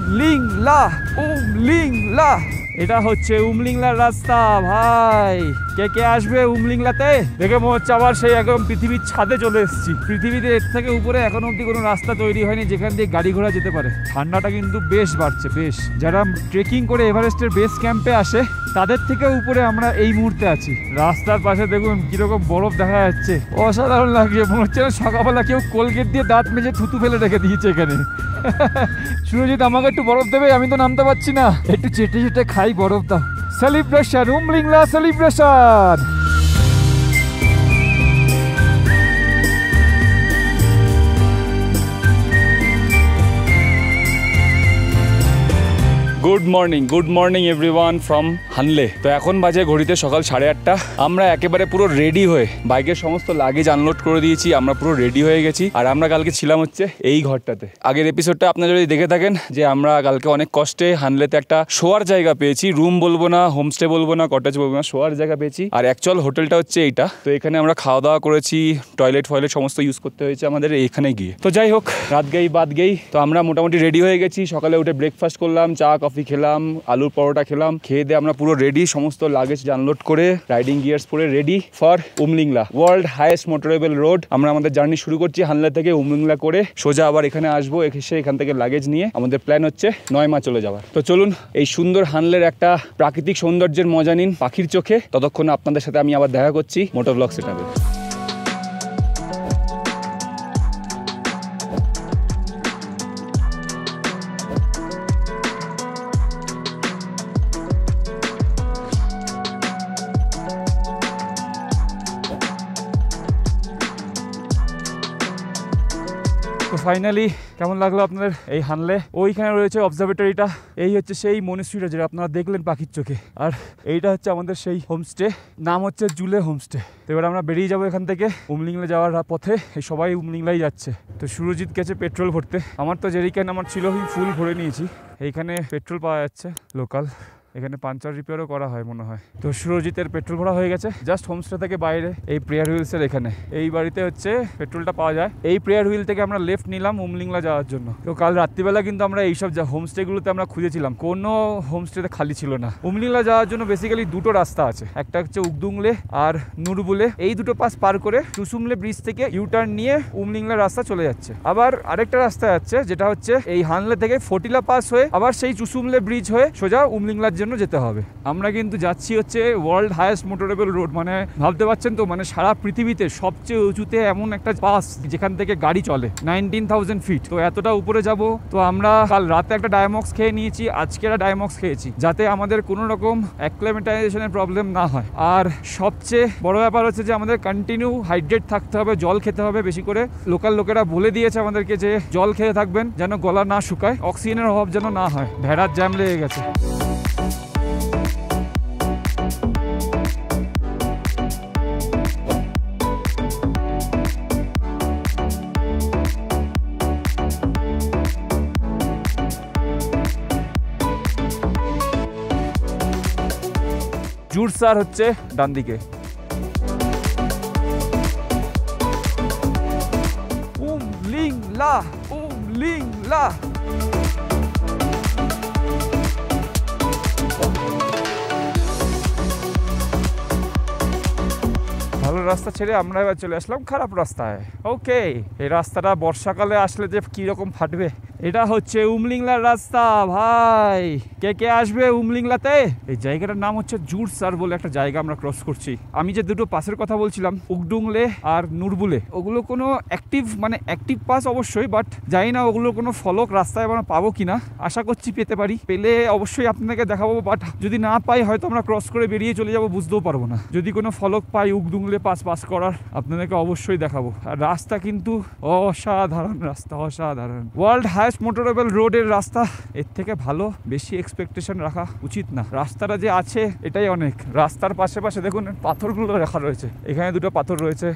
উমলিংলা উমলিংলা, এটা হচ্ছে উমলিংলার রাস্তা। ভাই কে কে আসবে উমলিংলাতে? দেখে মনে হচ্ছে আবার সেই একদম পৃথিবীর ছাদে চলে এসেছি। পৃথিবীতে এর থেকে উপরে এখন অব্দি কোনো রাস্তা তৈরি হয়নি যেখান দিয়ে গাড়ি ঘোড়া যেতে পারে। ঠান্ডাটা কিন্তু বেশ বাড়ছে, বেশ। যারা ট্রেকিং করে এভারেস্টের বেস ক্যাম্পে আসে তাদের থেকে উপরে আমরা এই মুহূর্তে আছি। রাস্তার পাশে দেখুন কিরকম বরফ দেখা যাচ্ছে, অসাধারণ লাগছে। মনে হচ্ছে না সকালবেলা কেউ কোলগেট দিয়ে দাঁত মেজে থুতু ফেলে রেখে দিয়েছে এখানে। সুরজিৎ আমাকে একটু বরফ দেবে, আমি তো নামতে পারছি না, একটু চেটে চেটে খাই বরফ দাও। Celebration, Umlingla celebration. Good morning everyone from Hanle. তো এখন বাজে ঘড়িতে সকাল 8:30। আমরা একেবারে পুরো রেডি হয়ে বাইকের সমস্ত লাগেজ আনলোড করে দিয়েছি, আমরা পুরো রেডি হয়ে গেছি। আর আমরা কালকে ছিলাম হচ্ছে এই ঘরটাতে। আগের এপিসোডটা আপনারা যদি দেখে থাকেন যে আমরা কালকে অনেক কষ্টে হানলেতে একটা শোয়ার জায়গা পেয়েছি। রুম বলবো না, হোমস্টে বলবো না, কটেজ বলবো না, শোয়ার জায়গা পেয়েছি। আর অ্যাকচুয়াল হোটেলটা হচ্ছে এইটা। তো এখানে আমরা খাওয়া দাওয়া করেছি, টয়লেট সমস্ত ইউজ করতে হয়েছে আমাদের এখানে গিয়ে। তো যাই হোক, রাত গেই বাদ গেই। তো আমরা মোটামুটি রেডি হয়ে গেছি। সকালে উঠে ব্রেকফাস্ট করলাম, চা কফি খেলাম, আলুর পরোটা খেলাম। খেয়ে দিয়ে আমরা পুরো রেডি, সমস্ত লাগেজ আনলোড করে রাইডিং গিয়ার্স পরে ready for Umlingla, world highest motorable road. আমরা আমাদের জার্নি শুরু করছি হানলে থেকে, উমলিংলা করে সোজা আবার এখানে আসবো। এসে এখান থেকে লাগেজ নিয়ে আমাদের প্ল্যান হচ্ছে 9 মাস চলে যাওয়ার। তো চলুন এই সুন্দর হানলের একটা প্রাকৃতিক সৌন্দর্যের মজা নিন পাখির চোখে। ততক্ষণ আপনাদের সাথে আমি আবার দেখা করছি মোটর ব্লগ সেটআপে। তো ফাইনালি কেমন লাগলো আপনাদের এই হানলে? ওইখানে রয়েছে অবজারভেটরিটা, এই হচ্ছে সেই মনিস্ট্রিটা যেটা আপনারা দেখলেন পাখির চোখে। আর এইটা হচ্ছে আমাদের সেই হোমস্টে, নাম হচ্ছে জুলে হোমস্টে। তো এবার আমরা বেরিয়ে যাবো এখান থেকে উমলিংলা যাওয়ার পথে। এই সবাই উমলিংলাই যাচ্ছে। তো সুরজিৎ গেছে পেট্রোল ভরতে। আমার তো জেরিক্যান আমার ছিল, ফুল ভরে নিয়েছি। এইখানে পেট্রোল পাওয়া যাচ্ছে লোকাল, এখানে পাঞ্চার রিপেয়ারও করা হয় মনে হয়। তো সুরজিতের পেট্রোল ভরা হয়ে গেছে জাস্ট হোমস্টে থেকে বাইরে এই প্রেয়ার হুইলসের এখানে। এই বাড়িতে হচ্ছে পেট্রোলটা পাওয়া যায়। এই প্রেয়ার হুইল থেকে আমরা লেফট নিলাম উমলিংলা যাওয়ার জন্য। তো কাল রাত্রিবেলা কিন্তু আমরা এইসব হোমস্টেগুলোতে আমরা খুঁজেছিলাম, কোনো হোমস্টেতে খালি ছিল না। উমলিংলা যাওয়ার জন্য বেসিক্যালি দুটো রাস্তা আছে, একটা হচ্ছে উকদুংলে আর নুরবুলে। এই দুটো পাস পার করে চুসুমলে ব্রিজ থেকে ইউটার্ন নিয়ে উমলিংলা রাস্তা চলে যাচ্ছে। আবার আরেকটা রাস্তা যাচ্ছে যেটা হচ্ছে এই হানলে থেকে ফটিলা পাস হয়ে আবার সেই চুসুমলে ব্রিজ হয়ে সোজা উমলিংলার জন্য যেতে হবে। আমরা কিন্তু যাচ্ছি হচ্ছে ওয়ার্ল্ড হাইয়েস্ট মোটরেবল রোড, মানে ভাবতে পারছেন তো, মানে সারা পৃথিবীতে সবচেয়ে উঁচুতে এমন একটা পাস যেখান থেকে গাড়ি চলে, 19,000 ফিট। তো এতটা উপরে যাব। তো আমরা কাল রাতে একটা ডায়ামক্স খেয়ে নিয়েছি, আজকে একটা ডায়ামক্স খেয়েছি, যাতে আমাদের কোনো রকম অ্যাক্লিমেটাইজেশনের প্রবলেম না হয়। আর সবচেয়ে বড় ব্যাপার হচ্ছে যে আমাদের কন্টিনিউ হাইড্রেট থাকতে হবে, জল খেতে হবে বেশি করে। লোকাল লোকেরা বলে দিয়েছে আমাদেরকে যে জল খেয়ে থাকবেন যেন গলা না শুকায়, অক্সিজেনের অভাব যেন না হয়। ভেড়ার জ্যাম লেগে গেছে। জুরসার হচ্ছে ডান দিকে। উমলিংলা উমলিংলা। ভালো রাস্তা ছেড়ে আমরা এবার চলে আসলাম খারাপ রাস্তায়। ওকে, এই রাস্তাটা বর্ষাকালে আসলে যে কিরকম ফাটবে। এটা হচ্ছে উমলিংলার রাস্তা। ভাই কে কে আসবে উমলিংলাতে? এই জায়গাটার নাম হচ্ছে জুরসার বলে একটা জায়গা আমরা ক্রস করছি। আমি যে দুটো পাসের কথা বলছিলাম উকডুংলে আর নুরবুলে, ওগুলো কোনো অ্যাক্টিভ পাস অবশ্যই, বাট জানি না ওগুলোর কোনো ফলক রাস্তায় আমরা পাবো কিনা। আশা করছি পেতে পারি, পেলে অবশ্যই আপনাদেরকে দেখাবো। বাট যদি না পাই হয়তো আমরা ক্রস করে বেরিয়ে চলে যাবো, বুঝতেও পারবো না। যদি কোনো ফলক পাই উকডুংলে পাস করার, আপনাদেরকে অবশ্যই দেখাবো। আর রাস্তা কিন্তু অসাধারণ রাস্তা, অসাধারণ। ওয়ার্ল্ড হাইয়েস্ট মোটরেবল রোডের রাস্তা, এর থেকে ভালো বেশি এক্সপেকটেশন রাখা উচিত না। রাস্তাটা যে আছে এটাই অনেক। রাস্তার পাশে পাশে দেখুন পাথরগুলো রাখা রয়েছে, এখানে দুটো পাথর রয়েছে,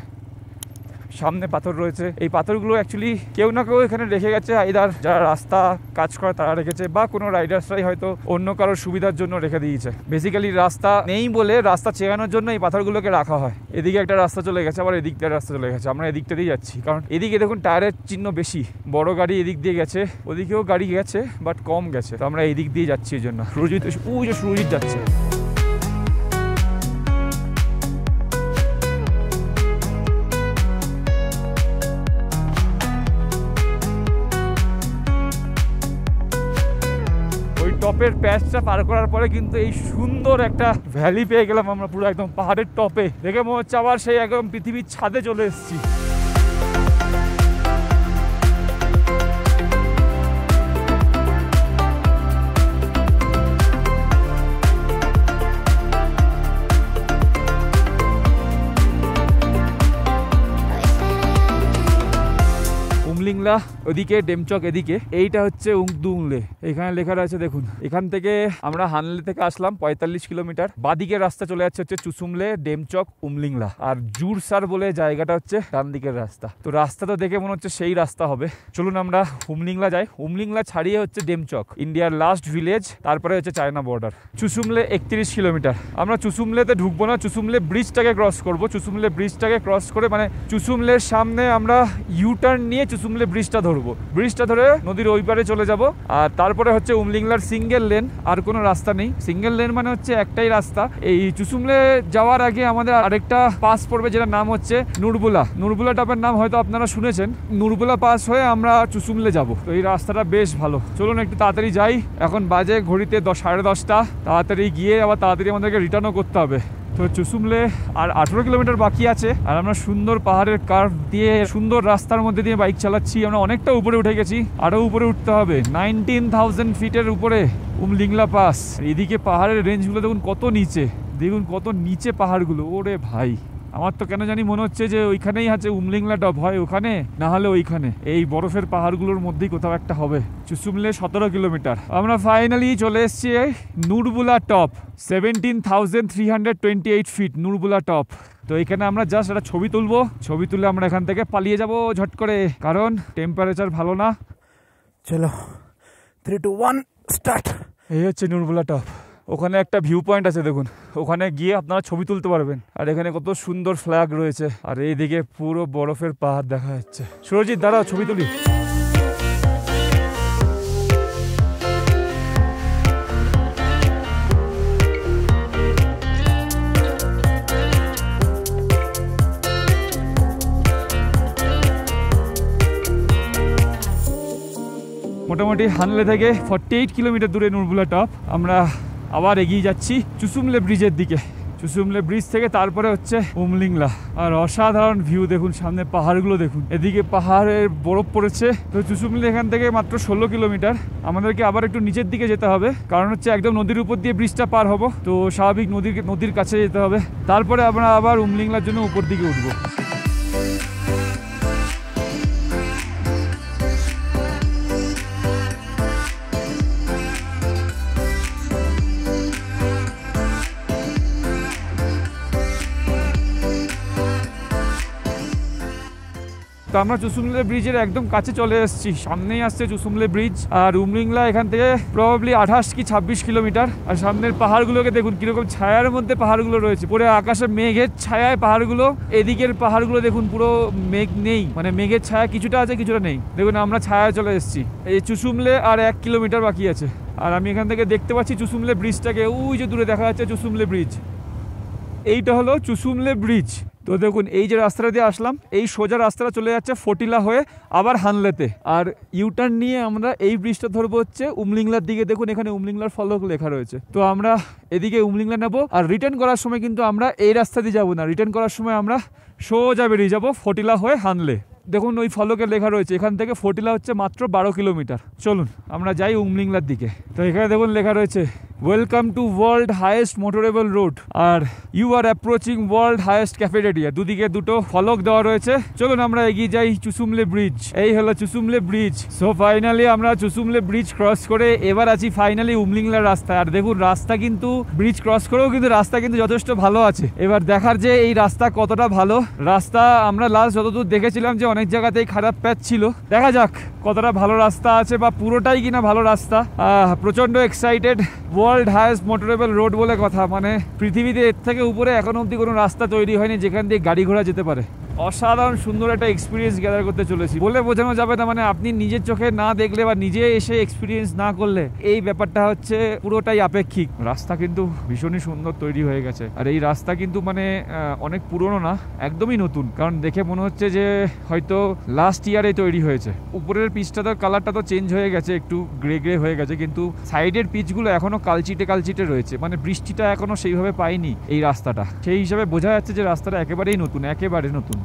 সামনে পাথর রয়েছে। এই পাথরগুলো অ্যাকচুয়ালি কেউ না কেউ এখানে রেখে গেছে, আইদার যারা রাস্তা কাজ করে তারা রেখেছে, বা কোনো রাইডার্সরাই হয়তো অন্য কারোর সুবিধার জন্য রেখে দিয়েছে। বেসিক্যালি রাস্তা নেই বলে রাস্তা চেয়ানোর জন্য এই পাথরগুলোকে রাখা হয়। এদিকে একটা রাস্তা চলে গেছে, আবার এদিক দিয়ে রাস্তা চলে গেছে, আমরা এদিকটা দিয়ে যাচ্ছি, কারণ এদিকে দেখুন টায়ারের চিহ্ন বেশি, বড় গাড়ি এদিক দিয়ে গেছে, ওদিকেও গাড়ি গেছে বাট কম গেছে, তো আমরা এদিক দিয়ে যাচ্ছি। এই জন্য সুরজিৎ, ওই যে সুরজিৎ যাচ্ছে। টপের প্যাচটা পার করার পরে কিন্তু এই সুন্দর একটা ভ্যালি পেয়ে গেলাম আমরা, পুরো একদম পাহাড়ের টপে। দেখে মনে হচ্ছে আবার সেই একদম পৃথিবীর ছাদে চলে এসেছি। উমলিংলা ওদিকে, ডেমচক এদিকে, এইটা হচ্ছে উংদুংলে। এখানে লেখা রয়েছে দেখুন। এখান থেকে আমরা হানলে থেকে আসলাম 45 কিলোমিটার, বাদিকের রাস্তা চলে যাচ্ছে হচ্ছে চুসুমলে, ডেমচক, উমলিংলা, আর জুরসার বলে জায়গাটা হচ্ছে ডান দিকের রাস্তা। তো রাস্তা তো দেখে মনে হচ্ছে সেই রাস্তা হবে। চলুন আমরা উমলিংলা যাই। উমলিংলা ছাড়িয়ে হচ্ছে ডেমচক, ইন্ডিয়ার লাস্ট ভিলেজ, তারপরে হচ্ছে চায়না বর্ডার। চুসুমলে 31 কিলোমিটার। আমরা চুসুমলেতে ঢুকবো না, চুসুমলে ব্রিজটাকে ক্রস করবো। চুসুমলে ব্রিজটাকে ক্রস করে মানে চুসুমলের সামনে আমরা ইউটার্ন নিয়ে চুসুমলে ব্রিজটা ধরবো, ব্রিজটা ধরে নদীর ওই পারে চলে যাব। আর তারপরে হচ্ছে উমলিংলার সিঙ্গেল লেন, আর কোনো রাস্তা নেই। সিঙ্গেল লেন মানে হচ্ছে একটাই রাস্তা। এই চুসুমলে যাওয়ার আগে আমাদের আরেকটা পাস পড়বে, যেটার নাম হচ্ছে নুরবুলা। নুরবুলা টপের নাম হয়তো আপনারা শুনেছেন। নুরবুলা পাস হয়ে আমরা চুসুমলে যাব। তো এই রাস্তাটা বেশ ভালো। চলুন একটু তাড়াতাড়ি যাই, এখন বাজে ঘড়িতে 10:30। তাড়াতাড়ি গিয়ে আবার তাড়াতাড়ি আমাদেরকে রিটার্নও করতে হবে। তো চুসুমলে আর 18 কিলোমিটার বাকি আছে, আর আমরা সুন্দর পাহাড়ের কার্ভ দিয়ে সুন্দর রাস্তার মধ্যে দিয়ে বাইক চালাচ্ছি। আমরা অনেকটা উপরে উঠে গেছি, আরো উপরে উঠতে হবে। 19,000 ফিটের উপরে উমলিংলা পাস। এদিকে পাহাড়ের রেঞ্জগুলো দেখুন কত নিচে, দেখুন কত নিচে পাহাড়গুলো। ওরে ভাই, আমার তো কেন জানি মনে হচ্ছে যে ওইখানেই আছে উমলিংলা টপ, হয় ওখানে না হলে ওইখানে, এই বরফের পাহাড়গুলোর মধ্যেই কোথাও একটা হবে। চুসুমলে 17 কিলোমিটার। আমরা ফাইনালি চলে এসেছি নুরবুলা টপ, 17,328 ফিট নুরবুলা টপ। তো এখানে আমরা জাস্ট একটা ছবি তুলবো, ছবি তুলে আমরা এখান থেকে পালিয়ে যাব ঝট করে, কারণ টেম্পারেচার ভালো না। চলো 3, 2, 1 স্টার্ট। এই হচ্ছে নুরবুলা টপ। ওখানে একটা ভিউ পয়েন্ট আছে দেখুন, ওখানে গিয়ে আপনারা ছবি তুলতে পারবেন। আর এখানে কত সুন্দর ফ্ল্যাগ রয়েছে, আর এইদিকে পুরো বরফের পাহাড় দেখা যাচ্ছে। সুরজিৎ দাঁড়াও, ছবি তুলি। মোটামুটি হানলে থেকে 48 কিলোমিটার দূরে নুরবুলা টপ। আমরা আবার এগিয়ে যাচ্ছি চুসুমলে ব্রিজের দিকে। চুসুমলে ব্রিজ থেকে তারপরে হচ্ছে উমলিংলা। আর অসাধারণ ভিউ দেখুন, সামনে পাহাড়গুলো দেখুন, এদিকে পাহাড়ের বরফ পড়েছে। তো চুসুমলে এখান থেকে মাত্র 16 কিলোমিটার। আমাদেরকে আবার একটু নিচের দিকে যেতে হবে, কারণ হচ্ছে একদম নদীর উপর দিয়ে ব্রিজটা পার হবো, তো স্বাভাবিক নদীর কাছে যেতে হবে। তারপরে আমরা আবার উমলিংলার জন্য উপর দিকে উঠবো। তো আমরা চুসুমলে ব্রিজের একদম কাছে চলে এসেছি, সামনেই আসছে চুসুমলে ব্রিজ। আর উমলিংলা এখান থেকে প্রবাবলি 28 কি 26 কিলোমিটার। আর সামনের পাহাড়গুলোকে দেখুন কিরকম ছায়ার মধ্যে পাহাড়গুলো রয়েছে, পুরো আকাশে মেঘের ছায়ায় পাহাড়গুলো। এদিকের পাহাড়গুলো দেখুন পুরো মেঘ নেই, মানে মেঘের ছায়া কিছুটা আছে কিছুটা নেই। দেখুন আমরা ছায়ায় চলে এসেছি। এই চুসুমলে আর 1 কিলোমিটার বাকি আছে। আর আমি এখান থেকে দেখতে পাচ্ছি চুসুমলে ব্রিজটাকে, ওই যে দূরে দেখা যাচ্ছে চুসুমলে ব্রিজ। এইটা হলো চুসুমলে ব্রিজ। তো দেখুন এই যে রাস্তাটা দিয়ে আসলাম, এই সোজা রাস্তাটা চলে যাচ্ছে ফটিলা হয়ে আবার হানলেতে। আর ইউটার্ন নিয়ে আমরা এই ব্রিজটা ধরবো হচ্ছে উমলিংলার দিকে। দেখুন এখানে উমলিংলার ফলক লেখা রয়েছে। তো আমরা এদিকে উমলিংলা নেবো। আর রিটার্ন করার সময় কিন্তু আমরা এই রাস্তা দিয়ে যাবো না, রিটার্ন করার সময় আমরা সোজা বেরিয়ে যাবো ফটিলা হয়ে হানলে। দেখুন ওই ফলকে লেখা রয়েছে এখান থেকে ফটিলা হচ্ছে মাত্র 12 কিলোমিটার। চলুন আমরা যাই উমলিংলার দিকে। তো এখানে দেখুন লেখা রয়েছে welcome to world highest motorable road, আর you are approaching world highest cafeteria. দুদিকে দুটো ফলক দেওয়া রয়েছে। চলুন আমরা এগিয়ে যাই চুসুমলে ব্রিজ। এই হলো চুসুমলে ব্রিজ। সো ফাইনালি আমরা চুসুমলে ব্রিজ ক্রস করে এবার আছি ফাইনালি উমলিংলার রাস্তায়। আর দেখুন রাস্তা কিন্তু ব্রিজ ক্রস করেও কিন্তু রাস্তা কিন্তু যথেষ্ট ভালো আছে। এবার দেখার যে এই রাস্তা কতটা ভালো। রাস্তা আমরা লাস্ট যতদূর দেখেছিলাম যে অনেক জায়গাতেই খারাপ প্যাচ ছিল, দেখা যাক কতটা ভালো রাস্তা আছে বা পুরোটাই কিনা ভালো রাস্তা। প্রচন্ড excited. World highest motorable road বলে কথা, মানে পৃথিবীতে এর থেকে উপরে এখনো অব্দি কোনো রাস্তা তৈরি হয়নি যেখান দিয়ে গাড়ি ঘোড়া যেতে পারে। অসাধারণ সুন্দর একটা এক্সপিরিয়েন্স গ্যাদার করতে চলেছি, বলে বোঝানো যাবে না। মানে আপনি নিজের চোখে না দেখলে বা নিজে এসে এক্সপিরিয়েন্স না করলে এই ব্যাপারটা হচ্ছে পুরোটাই আপেক্ষিক। রাস্তা কিন্তু ভীষণই সুন্দর তৈরি হয়ে গেছে। আর এই রাস্তা কিন্তু মানে অনেক পুরনো না, একদমই নতুন, কারণ দেখে মনে হচ্ছে যে হয়তো লাস্ট ইয়ারে তৈরি হয়েছে। উপরের পিচটা তো কালারটা তো চেঞ্জ হয়ে গেছে, একটু গ্রে গ্রে হয়ে গেছে, কিন্তু সাইডের পিচগুলো এখনো কালচিটে কালচিটে রয়েছে। মানে বৃষ্টিটা এখনো সেইভাবে পায়নি এই রাস্তাটা, সেই হিসাবে বোঝা যাচ্ছে যে রাস্তাটা একেবারেই নতুন, একেবারে নতুন।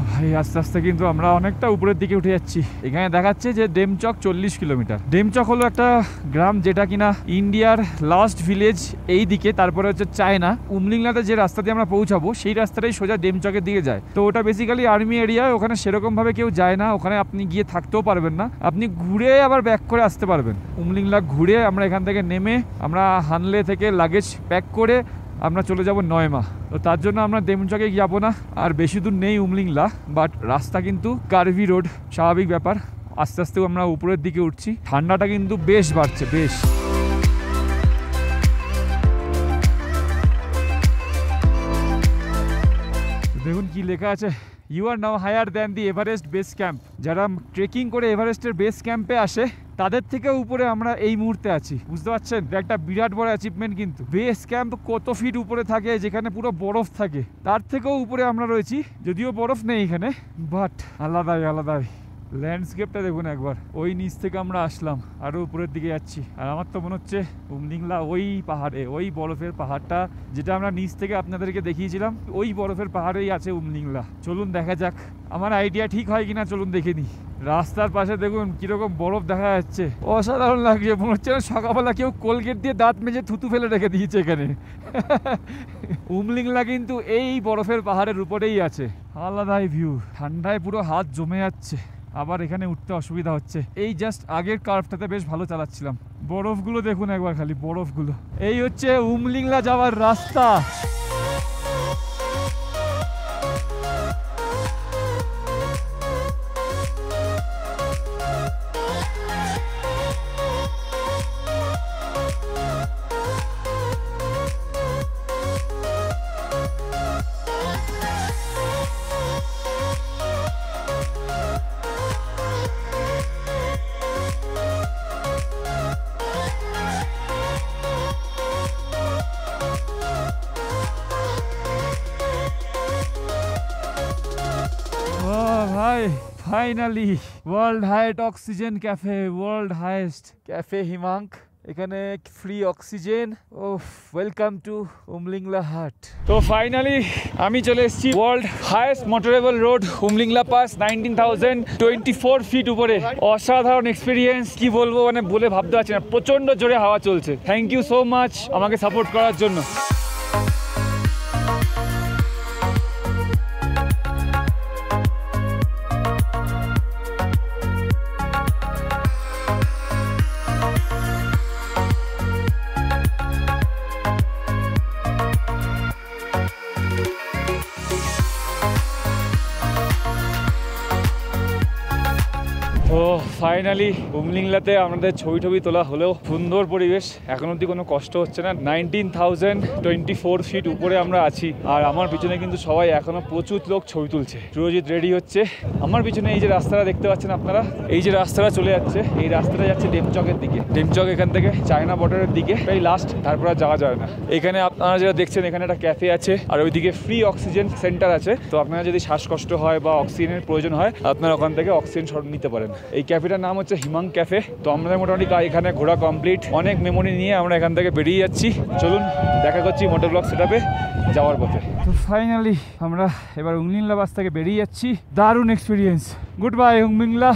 ভাই আস্তে আস্তে কিন্তু আমরা অনেকটা উপরের দিকে উঠে যাচ্ছি। এখানে দেখাচ্ছে যে ডেমচক 40 কিলোমিটার। ডেমচক হলো একটা গ্রাম যেটা কিনা ইন্ডিয়ার লাস্ট ভিলেজ এই দিকে, তারপরে হচ্ছে চায়না। উমলিংলাতে যে রাস্তা দিয়ে আমরা পৌঁছাবো সেই রাস্তাটাই সোজা ডেমচকের দিকে যায়। তো ওটা বেসিক্যালি আর্মি এরিয়া, ওখানে সেরকম ভাবে কেউ যায় না। ওখানে আপনি গিয়ে থাকতেও পারবেন না, আপনি ঘুরে আবার ব্যাক করে আসতে পারবেন। উমলিংলা ঘুরে আমরা এখান থেকে নেমে আমরা হানলে থেকে লাগেজ প্যাক করে আমরা চলে যাব নয়মা। তো তার জন্য আমরা ডেমচকে যাবো না, আর বেশি দূর নেই উমলিংলা, বাট রাস্তা কিন্তু কার্ভি রোড, স্বাভাবিক ব্যাপার। আস্তে আস্তে আমরা উপরের দিকে উঠছি, ঠান্ডাটা কিন্তু বেশ বাড়ছে, বেশ। দেখুন কি লেখা আছে, you are now higher than the Everest base camp. যারা ট্রেকিং করে এভারেস্টের বেস ক্যাম্পে আসে তাদের থেকে উপরে আমরা এই মুহূর্তে আছি, বুঝতে পারছেন? একটা বিরাট বড় অ্যাচিভমেন্ট কিন্তু। বেস ক্যাম্প কত ফিট উপরে থাকে, যেখানে পুরো বরফ থাকে, তার থেকেও উপরে আমরা রয়েছি। যদিও বরফ নেই এখানে, বাট আলাদাই আলাদাই ল্যান্ডস্কেপটা দেখুন একবার। ওই নিচ থেকে আমরা আসলাম, আরো উপরের দিকে যাচ্ছি, আর আমার তো মনে হচ্ছে উমলিংলা ওই পাহাড়ে, ওই বরফের পাহাড়টা যেটা আমরা নিচ থেকে আপনাদেরকে দেখিয়েছিলাম, ওই বরফের পাহাড়েই আছে উমলিংলা। চলুন দেখা যাক আমার আইডিয়া ঠিক হয় কিনা, চলুন দেখে নিই। রাস্তার পাশে দেখুন কিরকম বরফ দেখা যাচ্ছে, অসাধারণ লাগছে। মনে হচ্ছে সকালবেলা কেউ কোলগেট দিয়ে দাঁত মেজে থুতু ফেলে রেখে দিয়েছে এখানে। উমলিংলা কিন্তু এই বরফের পাহাড়ের উপরেই আছে। আলাদাই ভিউ, ঠান্ডায় পুরো হাত জমে যাচ্ছে। আবার এখানে উঠতে অসুবিধা হচ্ছে। এই জাস্ট আগের কার্ভটাতে বেশ ভালো চালাচ্ছিলাম। বরফগুলো দেখুন একবার, খালি বরফগুলো। এই হচ্ছে উমলিংলা যাওয়ার রাস্তা। ভাই finally world highest oxygen cafe, world highest cafe Himank. এখানে free oxygen. Oh welcome to Umlingla hut. তো ফাইনালি আমি চলে এসেছি world highest motorable road Umlingla pass, 19,024 feet উপরে। অসাধারণ এক্সপিরিয়েন্স, কি বলবো, মানে বলে ভাবতে পারছি না। প্রচন্ড জোরে হাওয়া চলছে। থ্যাংক ইউ সো মাচ আমাকে সাপোর্ট করার জন্য। ও ফাইনালি উমলিংলাতে আমাদের ছবি টবি তোলা হলেও সুন্দর পরিবেশ, এখন অব্দি কোনো কষ্ট হচ্ছে না। 19,024 ফিট উপরে আমরা আছি, আর আমার পিছনে কিন্তু সবাই এখনো প্রচুর লোক ছবি তুলছে। সুরজিৎ রেডি হচ্ছে। আমার পিছনে এই যে রাস্তাটা দেখতে পাচ্ছেন আপনারা, এই যে রাস্তাটা চলে যাচ্ছে, এই রাস্তাটা যাচ্ছে ডেমচকের দিকে। ডেমচক এখান থেকে চায়না বর্ডারের দিকে এই লাস্ট, তারপর আর যাওয়া যায় না। এখানে আপনারা যেটা দেখছেন, এখানে একটা ক্যাফে আছে, আর ওইদিকে ফ্রি অক্সিজেন সেন্টার আছে। তো আপনারা যদি শ্বাসকষ্ট হয় বা অক্সিজেনের প্রয়োজন হয়, আপনারা ওখান থেকে অক্সিজেন শট নিতে পারেন। এই ক্যাফেটার নাম হচ্ছে হিমাং ক্যাফে। তো আমাদের মোটামুটি এখানে ঘোরা কমপ্লিট, অনেক মেমোরি নিয়ে আমরা এখান থেকে বেরিয়ে যাচ্ছি। চলুন দেখা করছি মোটর ব্লগ সেটআপে যাওয়ার পথে। তো ফাইনালি আমরা এবার উমলিংলা বাস থেকে বেরিয়ে যাচ্ছি। দারুণ এক্সপিরিয়েন্স। গুড বাই উমলিংলা,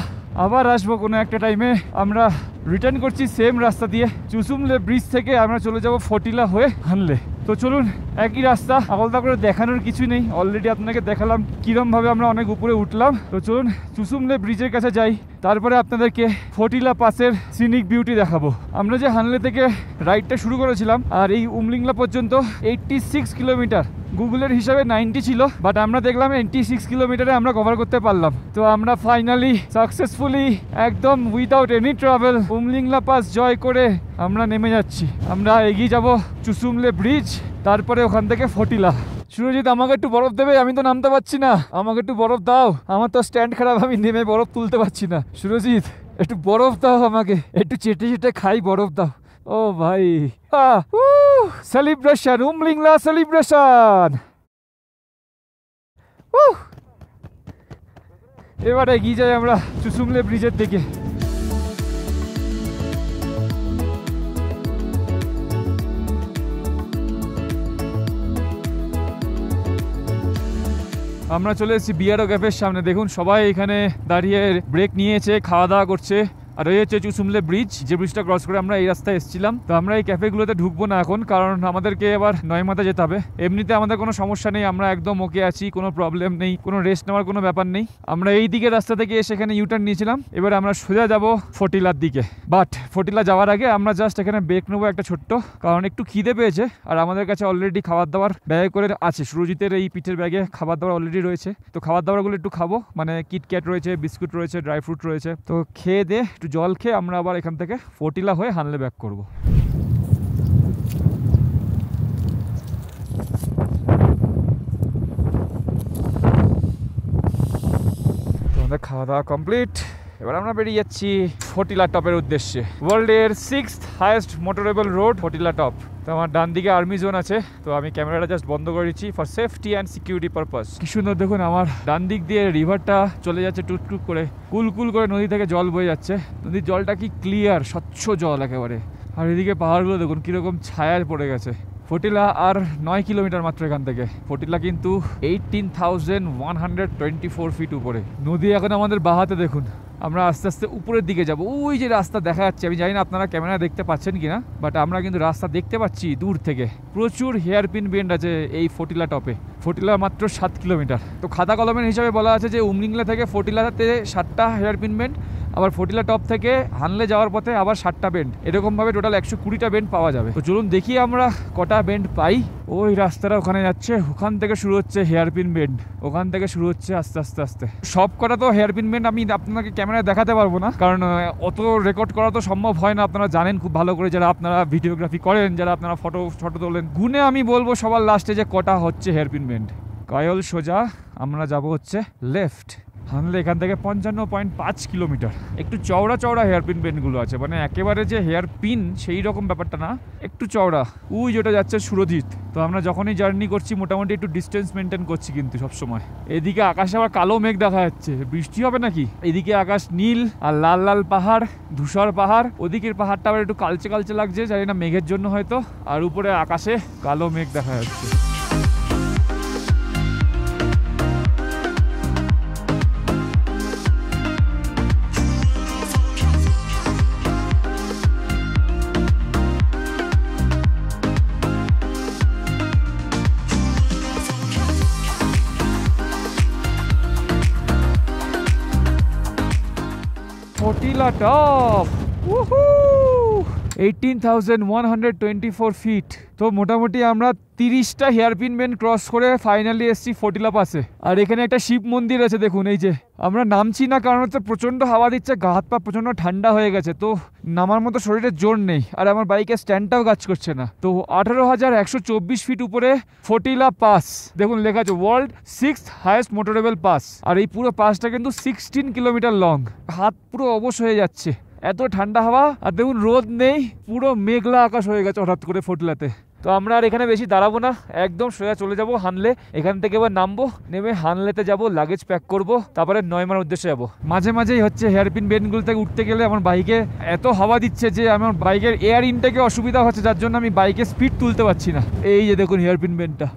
আবার আসবো কোনো একটা টাইমে। আমরা রিটার্ন করছি সেম রাস্তা দিয়ে। চুসুমলে ব্রিজ থেকে আমরা চলে যাব ফটিলা হয়ে হানলে। তো চলুন, একই রাস্তা, আলাদা করে দেখানোর কিছু নেই, অলরেডি আপনাকে দেখালাম কিরম ভাবে আমরা অনেক উপরে উঠলাম। তো চলুন চুসুমলে ব্রিজের কাছে যাই, তারপরে আপনাদেরকে ফটিলা পাসের সিনিক বিউটি দেখাবো। আমরা যে হানলে থেকে রাইডটা শুরু করেছিলাম আর এই উমলিংলা পর্যন্ত 86 কিলোমিটার, গুগলের হিসাবে 90 ছিল, বাট আমরা দেখলাম 86 কিলোমিটারে আমরা কভার করতে পারলাম। তো আমরা ফাইনালি সাকসেসফুলি একদম without any travel Umlingla pass জয় করে আমরা নেমে যাচ্ছি। আমরা এগিয়ে যাব চুসুমলে ব্রিজ, তারপরে ওখান থেকে ফটিলা। সুরজিৎ, আমাকে একটু বরফ দেবে, আমি তো নামতে পারছি না, আমাকে একটু বরফ দাও, আমার তো স্ট্যান্ড খারাপ, আমি নেমে বরফ তুলতে পারছি না। সুরজিৎ, একটু বরফ দাও আমাকে, একটু চেটে চেটে খাই, বরফ দাও। ও ভাই, সেলিব্রেশন, উমলিংলা সেলিব্রেশন। এবারে এগিয়ে যাই আমরা চুসুমলে ব্রিজের দিকে। আমরা চলে এসেছি বিয়ারো ক্যাফের সামনে। দেখুন সবাই এখানে দাঁড়িয়ে ব্রেক নিয়েছে, খাওয়া দাওয়া করছে। আর এই হচ্ছে চুসুমলে ব্রিজ, যে ব্রিজটা ক্রস করে আমরা এই রাস্তায় এসেছিলাম। তো আমরা এই ক্যাফেগুলোতে ঢুকবো না এখন, কারণ আমাদেরকে এবার নয়মাতা যেতে হবে। এমনিতে আমাদের কোনো সমস্যা নেই, আমরা একদম ওকে আছি, কোনো প্রবলেম নেই, কোনো রেস্ট নেওয়ার কোনো ব্যাপার নেই। আমরা এই দিকে রাস্তা থেকে এসে এখানে ইউটার্ন নিয়েছিলাম, এবার আমরা সোজা যাব ফটিলার দিকে। বাট ফটিলা যাওয়ার আগে আমরা জাস্ট এখানে ব্রেক নেবো একটা ছোট্ট, কারণ একটু খিদে পেয়েছে। আর আমাদের কাছে অলরেডি খাবার দাবার ব্যাগে করে আছে, সুরজিতের এই পিঠের ব্যাগে খাবার দাবার অলরেডি রয়েছে। তো খাবার দাবারগুলো একটু খাবো, মানে কিটক্যাট রয়েছে, বিস্কুট রয়েছে, ড্রাই ফ্রুট রয়েছে। তো খেয়ে দিয়ে একটু জল খেয়ে আমরা আবার এখান থেকে ফটিলা হয়ে হানলে ব্যাক করব। তো আমাদের খাওয়া দাওয়া কমপ্লিট, এবার আমরা বেরিয়ে যাচ্ছি ফটিলা টপের উদ্দেশ্যে। ওয়ার্ল্ডের 6th highest motorable road Photila top. তো আমার ডান দিকে আর্মি জোন আছে, তো আমি ক্যামেরাটা জাস্ট বন্ধ করে দিচ্ছি for safety and security purpose. কি সুন্দর দেখুন, আমার ডান দিক দিয়ে রিভারটা চলে যাচ্ছে টুকটুক করে, কুল করে নদী থেকে জল বয়ে যাচ্ছে। নদীর জলটা কি ক্লিয়ার, স্বচ্ছ জল একেবারে। আর এদিকে পাহাড়গুলো দেখুন কিরকম ছায়ায় পড়ে গেছে। ফটিলা আর 9 কিলোমিটার মাত্র এখান থেকে। ফটিলা কিন্তু 18,124 ফিট উপরে। নদী এখন আমাদের বাহাতে দেখুন। আমরা আস্তে আস্তে উপরের দিকে যাব। ওই যে রাস্তা দেখা যাচ্ছে, আমি জানি না আপনারা ক্যামেরা দেখতে পাচ্ছেন কিনা, বাট আমরা কিন্তু রাস্তা দেখতে পাচ্ছি দূর থেকে। প্রচুর হেয়ারপিন বেন্ড আছে এই ফটিলা টপে। ফটিলা মাত্র 7 কিলোমিটার। তো খাতা কলমের হিসাবে বলা আছে যে উমলিংলা থেকে ফটিলাতে 7টা হেয়ারপিন বেন্ড, আবার ফটিলা টপ থেকে হানলে যাওয়ার পথে আবার 7টা বেন্ড, এরকমভাবে টোটাল 120টা বেন্ড পাওয়া যাবে। তো চলুন দেখি আমরা কটা বেন্ড পাই। ওই রাস্তাটা ওখানে যাচ্ছে, ওখান থেকে শুরু হচ্ছে হেয়ারপিন বেন্ড, ওখান থেকে শুরু হচ্ছে আস্তে আস্তে আস্তে। সব কটা তো হেয়ারপিন বেন্ড আমি আপনাকে ক্যামেরায় দেখাতে পারবো না, কারণ অত রেকর্ড করা তো সম্ভব হয় না। আপনারা জানেন খুব ভালো করে, যারা আপনারা ভিডিওগ্রাফি করেন, যারা আপনারা ফটো তোলেন। গুনে আমি বলবো সবার লাস্টে যে কটা হচ্ছে হেয়ারপিন বেন্ড। কায়ল সোজা আমরা যাব হচ্ছে লেফট। হানলে এখান থেকে 55.5 কিলোমিটার। একটু চওড়া হেয়ারপিন বেন্ডগুলো আছে, মানে একেবারে যে হেয়ার পিন সেই রকম ব্যাপারটা না, একটু চওড়া। ওই যেটা যাচ্ছে সুরজিৎ। তো আমরা যখনই জার্নি করছি মোটামুটি একটু ডিস্টেন্স মেনটেন করছি কিন্তু সবসময়। এদিকে আকাশে আবার কালো মেঘ দেখা যাচ্ছে, বৃষ্টি হবে নাকি। এদিকে আকাশ নীল আর লাল লাল পাহাড়, ধূসর পাহাড়। ওদিকের পাহাড়টা আবার একটু কালচে লাগছে, জানি না মেঘের জন্য হয়তো। আর উপরে আকাশে কালো মেঘ দেখা যাচ্ছে। ফটিলা টপ 18,124 ফিট। তো মোটামুটি আমরা 30টা হেয়ারপিন বেন্ড ক্রস করে ফাইনালি এসেছি ফটিলা পাসে। আর এখানে একটা শিব মন্দির আছে দেখুন। এই যে আমরা নামছি না, কারণ হচ্ছে প্রচন্ড হাওয়া দিচ্ছে, গা হাত পা প্রচন্ড ঠান্ডা হয়ে গেছে, তো নামার মতো শরীরের জোর নেই। আর আমার বাইকের স্ট্যান্ডটাও কাজ করছে না। তো 18,124 ফিট উপরে ফটিলা পাস। দেখুন লেখা আছে world 6th highest motorable pass. আর এই পুরো পাসটা কিন্তু 16 কিলোমিটার লং। হাত পুরো অবশ হয়ে যাচ্ছে, এত ঠান্ডা হাওয়া। আর দেখুন রোদ নেই, পুরো মেঘলা আকাশ হয়ে গেছে হঠাৎ করে ফটিলাতে। তো আমরা আর এখানে বেশি দাঁড়াবো না, একদম সোজা চলে যাব হানলে। এখান থেকে এবার নামবো, নেমে হানলেতে যাব, লাগেজ প্যাক করব, তারপরে নয়মার উদ্দেশ্যে যাব। মাঝে মাঝেই হচ্ছে হেয়ারপিন বেন্ডগুলো থেকে উঠতে গেলে আমার বাইকে এত হাওয়া দিচ্ছে যে আমার বাইকের এয়ার ইনটেকে অসুবিধা হচ্ছে, যার জন্য আমি বাইকে স্পিড তুলতে পারছি না। এই যে দেখুন হেয়ারপিন বেন্ডটা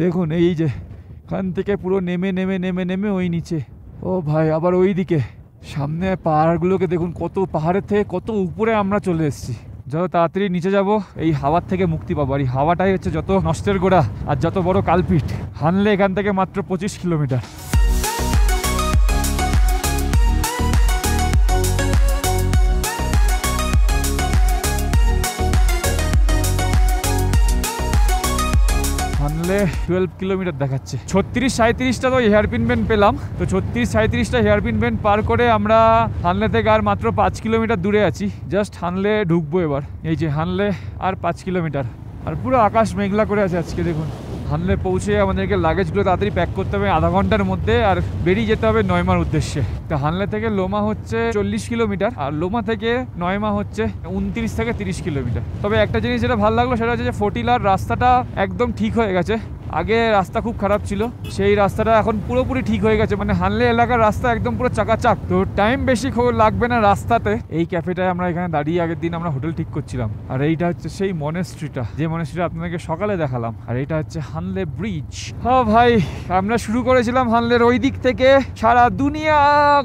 দেখুন, এই যে এখান থেকে পুরো নেমে ওই নিচে। ও ভাই, আবার ওই দিকে সামনে পাহাড়গুলোকে দেখুন, কত পাহাড়ের থেকে কত উপরে আমরা চলে এসেছি। যত তাড়াতাড়ি নিচে যাব এই হাওয়ার থেকে মুক্তি পাবো। আর এই হাওয়াটাই হচ্ছে যত নষ্টের গোড়া আর যত বড় কালপিট। হানলে এখান থেকে মাত্র 25 কিলোমিটার। হানলে 12 কিলোমিটার দেখাচ্ছে। 36-37টা তো হেয়ারপিন বেন্ড পেলাম। তো 36-37টা হেয়ারপিন বেন্ড পার করে আমরা হানলে থেকে আর মাত্র 5 কিলোমিটার দূরে আছি। জাস্ট হানলে ঢুকবো এবার। এই যে হানলে আর 5 কিলোমিটার। আর পুরো আকাশ মেঘলা করে আছে আজকে দেখুন। হানলে পৌঁছে আমাদেরকে লাগেজগুলো তাড়াতাড়ি প্যাক করতে হবে আধা ঘন্টার মধ্যে, আর বেরিয়ে যেতে হবে নয়মার উদ্দেশ্যে। তো হানলে থেকে লোমা হচ্ছে 40 কিলোমিটার, আর লোমা থেকে নয়মা হচ্ছে 29 থেকে 30 কিলোমিটার। তবে একটা জিনিস যেটা ভালো লাগলো সেটা হচ্ছে যে ফটিলার রাস্তাটা একদম ঠিক হয়ে গেছে। আগে রাস্তা খুব খারাপ ছিল, সেই রাস্তাটা এখন পুরোপুরি ঠিক হয়ে গেছে। মানে হানলে এলাকার রাস্তা একদম পুরো চাকাচাক, তো টাইম বেশি লাগবে না রাস্তাতে। এই ক্যাফেটায় আমরা এখানে দাঁড়িয়ে আগের দিন আমরা হোটেল ঠিক করছিলাম। আর এইটা হচ্ছে সেই মনেস্ট্রিটা, যে মনেস্ট্রিটা আপনাদেরকে সকালে দেখালাম। আর এইটা হচ্ছে হানলে ব্রিজ। হ্যাঁ ভাই, আমরা শুরু করেছিলাম হানলের ওই দিক থেকে, সারা দুনিয়া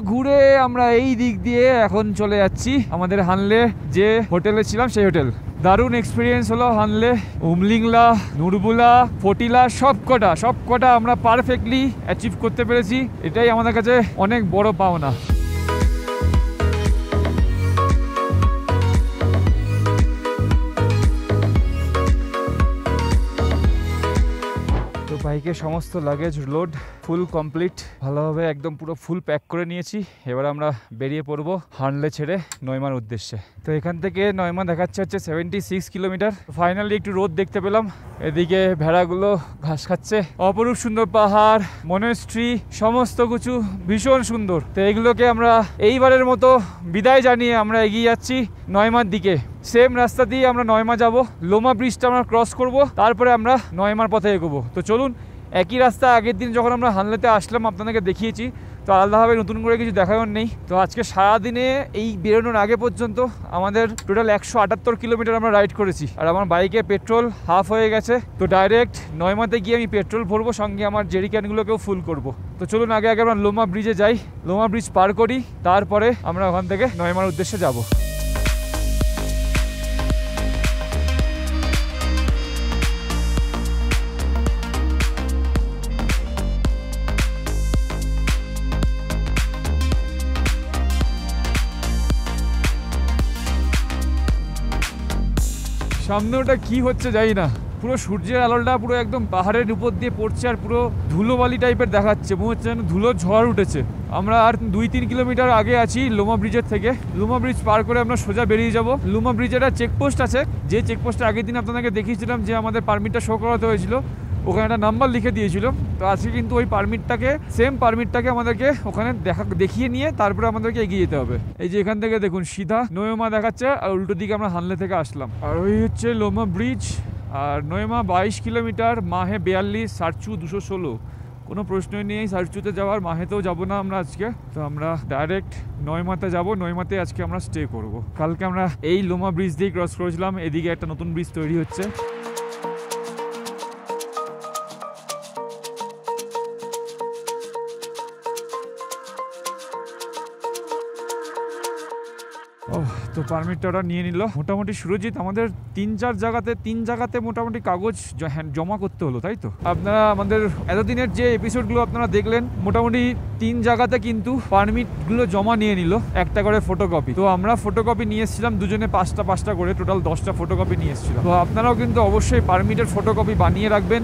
ঘুরে আমরা এই দিক দিয়ে এখন চলে যাচ্ছি আমাদের হানলে যে হোটেলে ছিলাম সেই হোটেল। দারুণ এক্সপিরিয়েন্স হলো হানলে। উমলিংলা, নুরবুলা, ফটিলা সবকটা আমরা পারফেক্টলি অ্যাচিভ করতে পেরেছি। এটাই আমাদের কাছে অনেক বড় পাওনা। তো বাইকের সমস্ত লাগেজ লোড ফুল কমপ্লিট, ভালোভাবে একদম পুরো ফুল প্যাক করে নিয়েছি। এবার আমরা বেরিয়ে পড়বো হানলে ছেড়ে নয়মার উদ্দেশ্যে। তো এখান থেকে নয়মা দেখাচ্ছে হচ্ছে 76 কিলোমিটার। ফাইনালি একটু রোদ দেখতে পেলাম। এদিকে ভেড়াগুলো ঘাস খাচ্ছে। অপরূপ সুন্দর পাহাড়, মনেস্ট্রি, সমস্ত কিছু ভীষণ সুন্দর। তো এগুলোকে আমরা এইবারের মতো বিদায় জানিয়ে আমরা এগিয়ে যাচ্ছি নয়মার দিকে। সেম রাস্তা দিয়ে আমরা নয়মা যাব। লোমা ব্রিজটা আমরা ক্রস করব, তারপরে আমরা নয়মার পথে এগোবো। তো চলুন, একই রাস্তা আগের দিন যখন আমরা হানলেতে আসলাম আপনাদেরকে দেখিয়েছি, তো আলাদাভাবে নতুন করে কিছু দেখানোর নেই। তো আজকে সারাদিনে এই বেরোনোর আগে পর্যন্ত আমাদের টোটাল 178 কিলোমিটার আমরা রাইড করেছি। আর আমার বাইকে পেট্রোল হাফ হয়ে গেছে। তো ডাইরেক্ট নয়মাতে গিয়ে আমি পেট্রোল ভরবো, সঙ্গে আমার জেরিক্যানগুলোকেও ফুল করব। তো চলুন আগে আমরা লোমা ব্রিজে যাই, লোমা ব্রিজ পার করি, তারপরে আমরা ওখান থেকে নয়মার উদ্দেশ্যে যাব। সামনে ওটা কি হচ্ছে জানি না, পুরো সূর্যের আলোটা পুরো একদম পাহাড়ের উপর দিয়ে পড়ছে, আর পুরো ধুলোবালি টাইপের দেখাচ্ছে, মনে হচ্ছে যেন ধুলো ঝড় উঠেছে। আমরা আর 2-3 কিলোমিটার আগে আছি লোমা ব্রিজের থেকে। লোমা ব্রিজ পার করে আমরা সোজা বেরিয়ে যাব। লোমা ব্রিজের একটা চেকপোস্ট আছে, যে চেকপোস্টে আগের দিন আপনাদেরকে দেখিয়েছিলাম যে আমাদের পারমিটটা শো করাতে হয়েছিল, ওখানে একটা নাম্বার লিখে দিয়েছিল। তো আজকে কিন্তু ওই সেম পারমিটটাকে আমাদেরকে ওখানে দেখিয়ে নিয়ে তারপরে আমাদেরকে এগিয়ে যেতে হবে। এই যে এখান থেকে দেখুন সিধা নয়মা দেখাচ্ছে, আর উল্টো দিকে আমরা হানলে থেকে আসলাম। আর ওই হচ্ছে লোমা ব্রিজ। আর নয়মা 22 কিলোমিটার, মাহে 42, সারচু 216। কোনো প্রশ্নই নেই সারচুতে যাওয়ার, মাহেতেও যাবো না আমরা আজকে। তো আমরা ডাইরেক্ট নয়মাতে যাব। নয়মাতে আজকে আমরা স্টে করব। কালকে আমরা এই লোমা ব্রিজ দিয়ে ক্রস করেছিলাম, এদিকে একটা নতুন ব্রিজ তৈরি হচ্ছে। তো পারমিটটা ওরা নিয়ে নিল। মোটামুটি সুরজিৎ আমাদের 3 জায়গাতে মোটামুটি কাগজ জমা করতে হলো, তাই তো? আপনারা আমাদের এতদিনের যে এপিসোডগুলো আপনারা দেখলেন, মোটামুটি 3 জায়গাতে কিন্তু পারমিটগুলো জমা নিয়ে নিল, একটা করে ফটোকপি। তো আমরা ফটোকপি নিয়ে এসেছিলাম দুজনে 5টা করে, টোটাল 10টা ফটোকপি নিয়ে এসেছিলাম। তো আপনারাও কিন্তু অবশ্যই পারমিটের ফটোকপি বানিয়ে রাখবেন,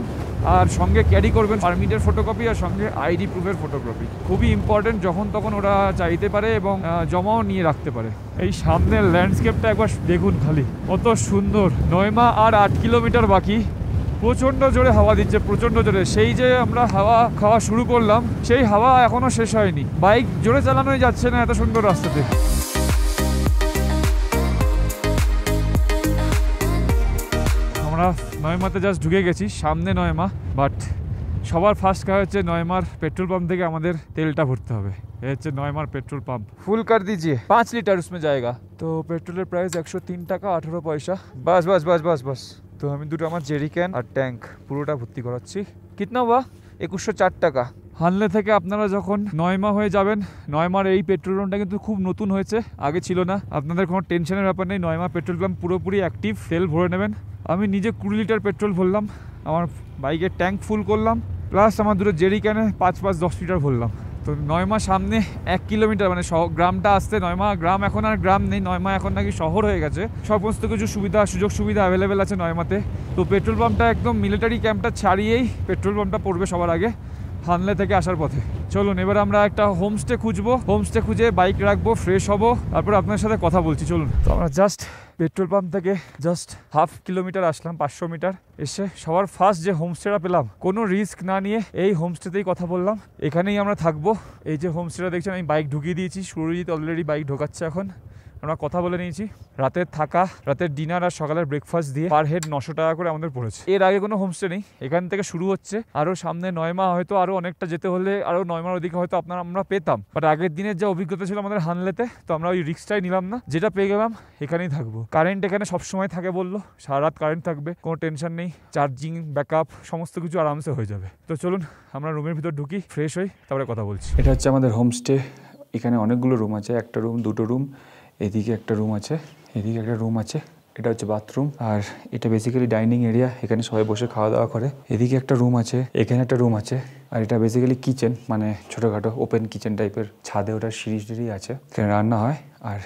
আর সঙ্গে ক্যারি করবেন পারমিটের ফটোকপি, আর সঙ্গে আইডি প্রুফের ফটোকপি। খুবই ইম্পর্টেন্ট, যখন তখন ওরা চাইতে পারে এবং জমাও নিয়ে রাখতে পারে। এই সামনের ল্যান্ডস্কেপটা একবার দেখুন খালি, কত সুন্দর। নয়মা আর 8 কিলোমিটার বাকি। প্রচণ্ড জোরে হাওয়া দিচ্ছে, প্রচণ্ড জোরে। সেই যে আমরা হাওয়া খাওয়া শুরু করলাম, সেই হাওয়া এখনো শেষ হয়নি। বাইক জোরে চালানোই যাচ্ছে না এত সুন্দর রাস্তাতে। আমরা নয়মাতে জাস্ট ঢুকে গেছি, সামনে নয়মা। বাট সবার ফার্স্ট কাজ হচ্ছে নয়মার পেট্রোল পাম্প থেকে আমাদের তেলটা ভরতে হবে। এ হচ্ছে নয়মার পেট্রোল পাম্প। ফুল কার দিজিয়ে, 5 লিটার उसमें जाएगा। তো পেট্রোলের প্রাইস 103 টাকা 18 পয়সা। বাস। তো আমি দুটো আমার জেরিক্যান আর ট্যাঙ্ক পুরোটা ভর্তি করাচ্ছি। কিতনা হুয়া? 2104 টাকা। হানলে থেকে আপনারা যখন নয়মা হয়ে যাবেন, নয়মার এই পেট্রোল পাম্পটা কিন্তু খুব নতুন হয়েছে, আগে ছিল না। আপনাদের কোনো টেনশনের ব্যাপার নেই, নয়মা পেট্রোল পাম্প পুরোপুরি অ্যাক্টিভ, তেল ভরে নেবেন। আমি নিজে 20 লিটার পেট্রোল ভরলাম, আমার বাইকের ট্যাঙ্ক ফুল করলাম, প্লাস আমার দুটো জেরি ক্যানে 5-10 লিটার ভরলাম। তো নয়মা সামনে 1 কিলোমিটার, মানে গ্রামটা আসতে, নয়মা গ্রাম এখন আর গ্রাম নেই, নয়মা এখন নাকি শহর হয়ে গেছে। সমস্ত কিছু সুযোগ সুবিধা অ্যাভেলেবেল আছে নয়মাতে। তো পেট্রোল পাম্পটা একদম মিলিটারি ক্যাম্পটা ছাড়িয়েই পেট্রোল পাম্পটা পড়বে সবার আগে হানলে থেকে আসার পথে। চলুন এবার আমরা একটা হোমস্টে খুঁজবো, হোমস্টে খুঁজে বাইক রাখবো, ফ্রেশ হবো, তারপর আপনার সাথে কথা বলছি। চলুন। তো আমরা জাস্ট পেট্রোল পাম্প থেকে জাস্ট 1/2 কিলোমিটার আসলাম, 500 মিটার এসে সবার ফার্স্ট যে হোমস্টেটা পেলাম, কোনো রিস্ক না নিয়ে এই হোমস্টেতেই কথা বললাম। এখানেই আমরা থাকবো। এই যে হোমস্টেটা দেখছেন, আমি বাইক ঢুকিয়ে দিয়েছি, সুরজিৎ অলরেডি বাইক ঢোকাচ্ছে। এখন আমরা কথা বলে নিয়েছি, রাতের থাকা, রাতের ডিনার আর সকালের ব্রেকফাস্ট দিয়ে পার হেড 900 টাকা করে আমাদের পড়েছে। এর আগে কোনো হোমস্টে নেই, এখান থেকে শুরু হচ্ছে। আরও সামনে নয়মা, হয়তো আরও অনেকটা যেতে হলে আরও নয়মার ওদিকে হয়তো আমরা পেতাম, বাট আগের দিনের যে অভিজ্ঞতা ছিল আমাদের হানলেতে, তো আমরা ওই রিস্কটাই নিলাম না, যেটা পেয়ে গেলাম এখানেই থাকবো। কারেন্ট এখানে সবসময় থাকে বললো, সারা রাত কারেন্ট থাকবে, কোনো টেনশন নেই, চার্জিং ব্যাকআপ সমস্ত কিছু আরামসে হয়ে যাবে। তো চলুন আমরা রুমের ভিতর ঢুকি, ফ্রেশ হই, তারপরে কথা বলছি। এটা হচ্ছে আমাদের হোমস্টে। এখানে অনেকগুলো রুম আছে, একটা রুম, দুটো রুম, এদিকে একটা রুম আছে, এদিকে একটা রুম আছে, এটা হচ্ছে বাথরুম, আর এটা বেসিক্যালি ডাইনিং এরিয়া, এখানে সবাই বসে খাওয়া দাওয়া করে। এদিকে একটা রুম আছে, এখানে একটা রুম আছে, আর এটা বেসিক্যালি কিচেন, মানে ছোটোখাটো ওপেন কিচেন টাইপের, ছাদে ওটা সিঁড়ি আছে, এখানে রান্না হয়। আর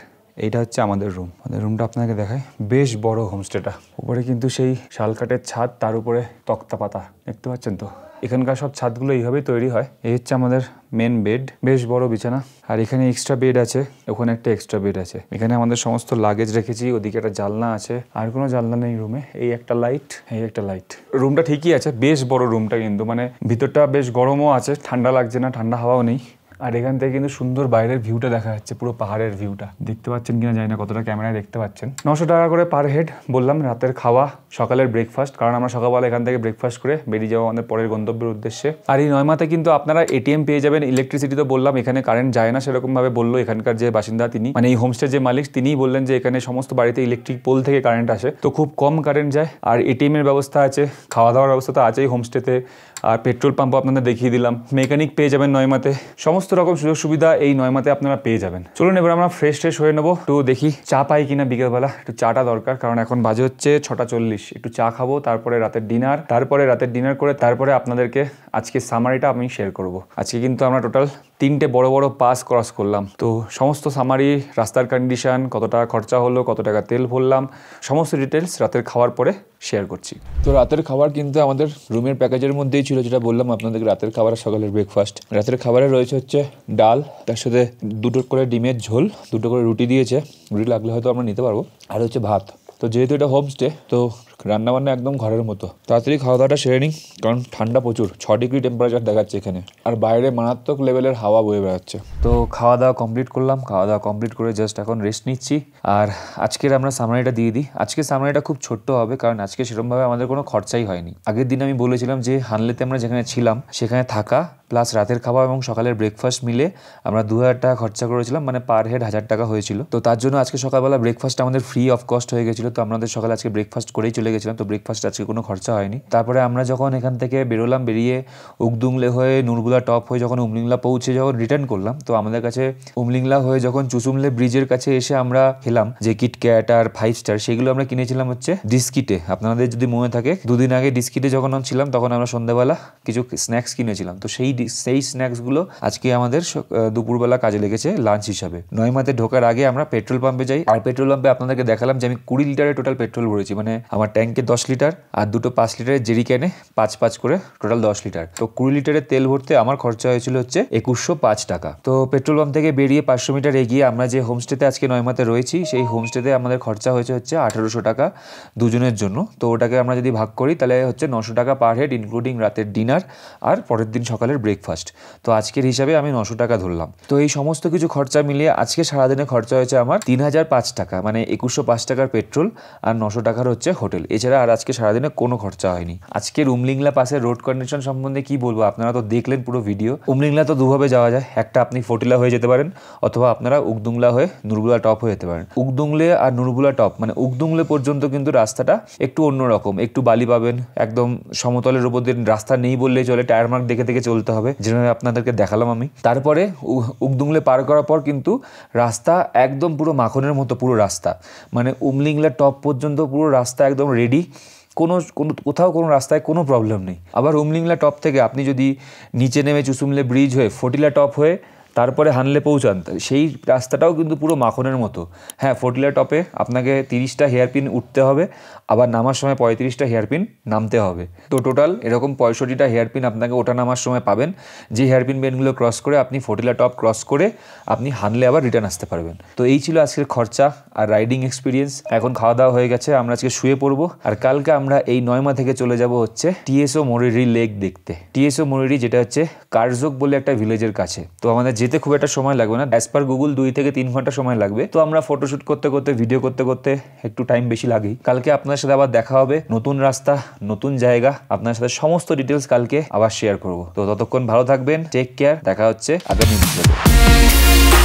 এইটা হচ্ছে আমাদের রুম। আমাদের রুমটা আপনাকে দেখায়, বেশ বড় হোমস্টেটা। উপরে কিন্তু সেই শালকাঠের ছাদ, তার উপরে তক্তা পাতা, দেখতে পাচ্ছেন তো। এখানকার সব ছাদগুলো এইভাবেই তৈরি হয়। এই হচ্ছে আমাদের মেন বেড, বেশ বড় বিছানা, আর এখানে এক্সট্রা বেড আছে, ওখানে একটা এক্সট্রা বেড আছে। এখানে আমাদের সমস্ত লাগেজ রেখেছি, ওদিকে একটা জানলা আছে, আর কোনো জানলা নেই রুমে। এই একটা লাইট, এই একটা লাইট। রুমটা ঠিকই আছে, বেশ বড় রুমটা, কিন্তু মানে ভিতরটা বেশ গরমও আছে, ঠান্ডা লাগছে না, ঠান্ডা হাওয়াও নেই। আর এখান থেকে কিন্তু সুন্দর বাইরের ভিউটা দেখা যাচ্ছে, পুরো পাহাড়ের ভিউটা। দেখতে পাচ্ছেন কিনা জানি না, কতটা ক্যামেরায় দেখতে পাচ্ছেন। 900 টাকা করে পার হেড বললাম। রাতের খাওয়া, সকালের ব্রেকফাস্ট, কারণ আমরা সকালবেলা এখান থেকে ব্রেকফাস্ট করে বেরিয়ে যাবো আমাদের পরের গন্তব্যের উদ্দেশ্যে। আর এই নয়মাতে কিন্তু আপনারা এটিএম পেয়ে যাবেন। ইলেকট্রিসিটি তো বললাম, এখানে কারেন্ট যায় না সেরকমভাবে বললো এখানকার যে বাসিন্দা, তিনি মানে এই হোমস্টের যে মালিক, তিনিই বললেন যে এখানে সমস্ত বাড়িতে ইলেকট্রিক পোল থেকে কারেন্ট আসে, তো খুব কম কারেন্ট যায়। আর এটিএম এর ব্যবস্থা আছে, খাওয়া দাওয়ার ব্যবস্থা তো আছেই হোমস্টেতে, আর পেট্রোল পাম্পও আপনাদের দেখিয়ে দিলাম। মেকানিক পেয়ে যাবেন নয়মাতে, সমস্ত রকম সুযোগ সুবিধা এই নয়মাতে আপনারা পেয়ে যাবেন। চলুন এবার আমরা ফ্রেশ হয়ে নেবো, একটু দেখি চা পাই কিনা বিকেলবেলা, একটু চাটা দরকার, কারণ এখন বাজে হচ্ছে 6:40। একটু চা খাবো, তারপরে রাতের ডিনার করে তারপরে আপনাদেরকে আজকে সামারিটা আমি শেয়ার করব। আজকে কিন্তু আমরা টোটাল 3টে বড় বড় পাস ক্রস করলাম, তো সমস্ত সামারি, রাস্তার কন্ডিশন, কত টাকা খরচা হলো, কত টাকা তেল ভরলাম, সমস্ত ডিটেলস রাতের খাওয়ার পরে শেয়ার করছি। তো রাতের খাবার কিন্তু আমাদের রুমের প্যাকেজের মধ্যেই ছিল, যেটা বললাম আপনাদেরকে, রাতের খাবার আর সকালের ব্রেকফাস্ট। রাতের খাবারে রয়েছে হচ্ছে ডাল, তার সাথে 2টো করে ডিমের ঝোল, 2টো করে রুটি দিয়েছে, রুটি লাগলে হয়তো আমরা নিতে পারবো, আর হচ্ছে ভাত। তো যেহেতু এটা হোমস্টে, তো রান্নাবান্না একদম ঘরের মতো। তাড়াতাড়ি খাওয়া দাওয়াটা সেরে নিই, কারণ ঠান্ডা প্রচুর, 6 ডিগ্রি টেম্পারেচার দেখাচ্ছে এখানে, আর বাইরে মারাত্মক লেভেলের হাওয়া বয়ে বেড়াচ্ছে। তো খাওয়া দাওয়া কমপ্লিট করলাম, খাওয়া দাওয়া কমপ্লিট করে জাস্ট এখন রেস্ট নিচ্ছি। আর আজকের আমরা সামারিটা দিয়ে দিই। আজকের সামারিটা খুব ছোট্ট হবে, কারণ আজকে সেরকমভাবে আমাদের কোনো খরচাই হয়নি। আগের দিন আমি বলেছিলাম যে হানলেতে আমরা যেখানে ছিলাম সেখানে থাকা প্লাস রাতের খাওয়া এবং সকালের ব্রেকফাস্ট মিলে আমরা 2000 টাকা খরচা করেছিলাম, মানে পার হেড 1000 টাকা হয়েছিল। তো তার জন্য আজকে সকালবেলা ব্রেকফাস্ট আমাদের ফ্রি অফ কস্ট হয়ে গেছিলো, তো আমাদের সকালে আজকে ব্রেকফাস্ট করেই চলে গেছিলাম, তো ব্রেকফাস্ট আজকে কোনো খরচা হয়নি। তারপরে আমরা যখন এখান থেকে বেরোলাম, বেরিয়ে উকদুংলে হয়ে নুরগুলা টপ হয়ে যখন উমলিংলা পৌঁছে যখন রিটার্ন করলাম, তো আমাদের কাছে উমলিংলা হয়ে যখন চুসুমলে ব্রিজের কাছে এসে আমরা খেলাম যে কিটক্যাট আর 5 স্টার, সেগুলো আমরা কিনেছিলাম হচ্ছে ডিস্কিটে। আপনাদের যদি মনে থাকে, 2 দিন আগে ডিস্কিটে যখন ছিলাম তখন আমরা সন্ধ্যাবেলা কিছু স্ন্যাক্স কিনেছিলাম, তো সেই স্ন্যাক্সগুলো আজকে আমাদের দুপুরবেলা কাজে লেগেছে লাঞ্চ হিসাবে। নয়মাতে ঢোকার আগে আমরা পেট্রোল পাম্পে যাই, আর পেট্রোল পাম্পে আপনাদেরকে দেখালাম যে আমি 20 লিটারের টোটাল পেট্রোল ভরেছি, মানে আমার ট্যাঙ্কে 10 লিটার আর 2টো 5 লিটারের জেরি ক্যানে 5 করে টোটাল 10 লিটার। তো 20 লিটারের তেল ভরতে আমার খরচা হয়েছিল হচ্ছে 2105 টাকা। তো পেট্রোল পাম্প থেকে বেরিয়ে 500 মিটার এগিয়ে আমরা যে হোমস্টেতে আজকে নয়মাতে রয়েছি, সেই হোমস্টেতে আমাদের খরচা হয়েছে হচ্ছে 1800 টাকা দুজনের জন্য। তো ওটাকে আমরা যদি ভাগ করি তাহলে হচ্ছে 900 টাকা পার হেড, ইনক্লুডিং রাতের ডিনার আর পরের দিন সকালের ব্রেকফাস্ট। তো আজকের হিসাবে আমি 900 টাকা ধরলাম। তো এই সমস্ত কিছু খরচা মিলিয়ে আজকে সারাদিনে খরচা হয়েছে আমার 3005 টাকা, মানে 2105 টাকার পেট্রোল আর 900 টাকার হচ্ছে হোটেল। এছাড়া আর আজকে সারাদিনে কোনো খরচা হয়নি। আজকের উমলিংলা পাসের রোড কন্ডিশন সম্বন্ধে কি বলবো, আপনারা তো দেখলেন পুরো ভিডিও। উমলিংলা তো দুভাবে যাওয়া যায়, একটা আপনি ফটিলা হয়ে যেতে পারেন, অথবা আপনারা উকদুংলা হয়ে নুরবুলা টপ হয়ে যেতে পারেন। উকদুংলে আর নুরবুলা টপ মানে উকদুংলে পর্যন্ত কিন্তু রাস্তাটা একটু অন্যরকম, একটু বালি পাবেন, একদম সমতলের উপর দিয়ে রাস্তা নেই বললেই চলে, টায়ার মার্ক দেখে দেখে চলতে হবে, যেভাবে আপনাদেরকে দেখালাম আমি। তারপরে উকদুংলে পার করার পর কিন্তু রাস্তা একদম পুরো মাখনের মতো পুরো রাস্তা, মানে উমলিংলা টপ পর্যন্ত পুরো রাস্তা একদম রেডি, কোথাও কোনো রাস্তায় কোনো প্রবলেম নেই। আবার উমলিংলা টপ থেকে আপনি যদি নিচে নেমে চুসুমলে ব্রিজ হয়ে ফটিলা টপ হয়ে তারপরে হানলে পৌঁছান, সেই রাস্তাটাও কিন্তু পুরো মাখনের মতো। হ্যাঁ, ফটিলা টপে আপনাকে 30টা হেয়ারপিন উঠতে হবে, আবার নামার সময় 35টা হেয়ারপিন নামতে হবে। তো টোটাল এরকম 65টা হেয়ারপিন আপনাকে ওঠা নামার সময় পাবেন, যে হেয়ারপিন বেনগুলো ক্রস করে আপনি ফটিলা টপ ক্রস করে আপনি হানলে আবার রিটার্ন আসতে পারবেন। তো এই ছিল আজকের খরচা আর রাইডিং এক্সপিরিয়েন্স। এখন খাওয়া দাওয়া হয়ে গেছে, আমরা আজকে শুয়ে পড়বো। আর কালকে আমরা এই 9 মা থেকে চলে যাব হচ্ছে টিএসও মরিরি লেক দেখতে। টিএসও মরিরি যেটা হচ্ছে কারজোক বলে একটা ভিলেজের কাছে। তো আমাদের যেতে খুব একটা সময় লাগবে না, অ্যাজ পার গুগল 2 থেকে 3 ঘন্টা সময় লাগবে। তো আমরা ফটোশুট করতে করতে ভিডিও করতে করতে একটু টাইম বেশি লাগেই। কালকে আপনার সাথে আবার দেখা হবে, নতুন রাস্তা নতুন জায়গা, আপনার সাথে সমস্ত ডিটেলস কালকে আবার শেয়ার করব। তো ততক্ষণ ভালো থাকবেন, টেক কেয়ার, দেখা হচ্ছে আগামী ভিডিওতে।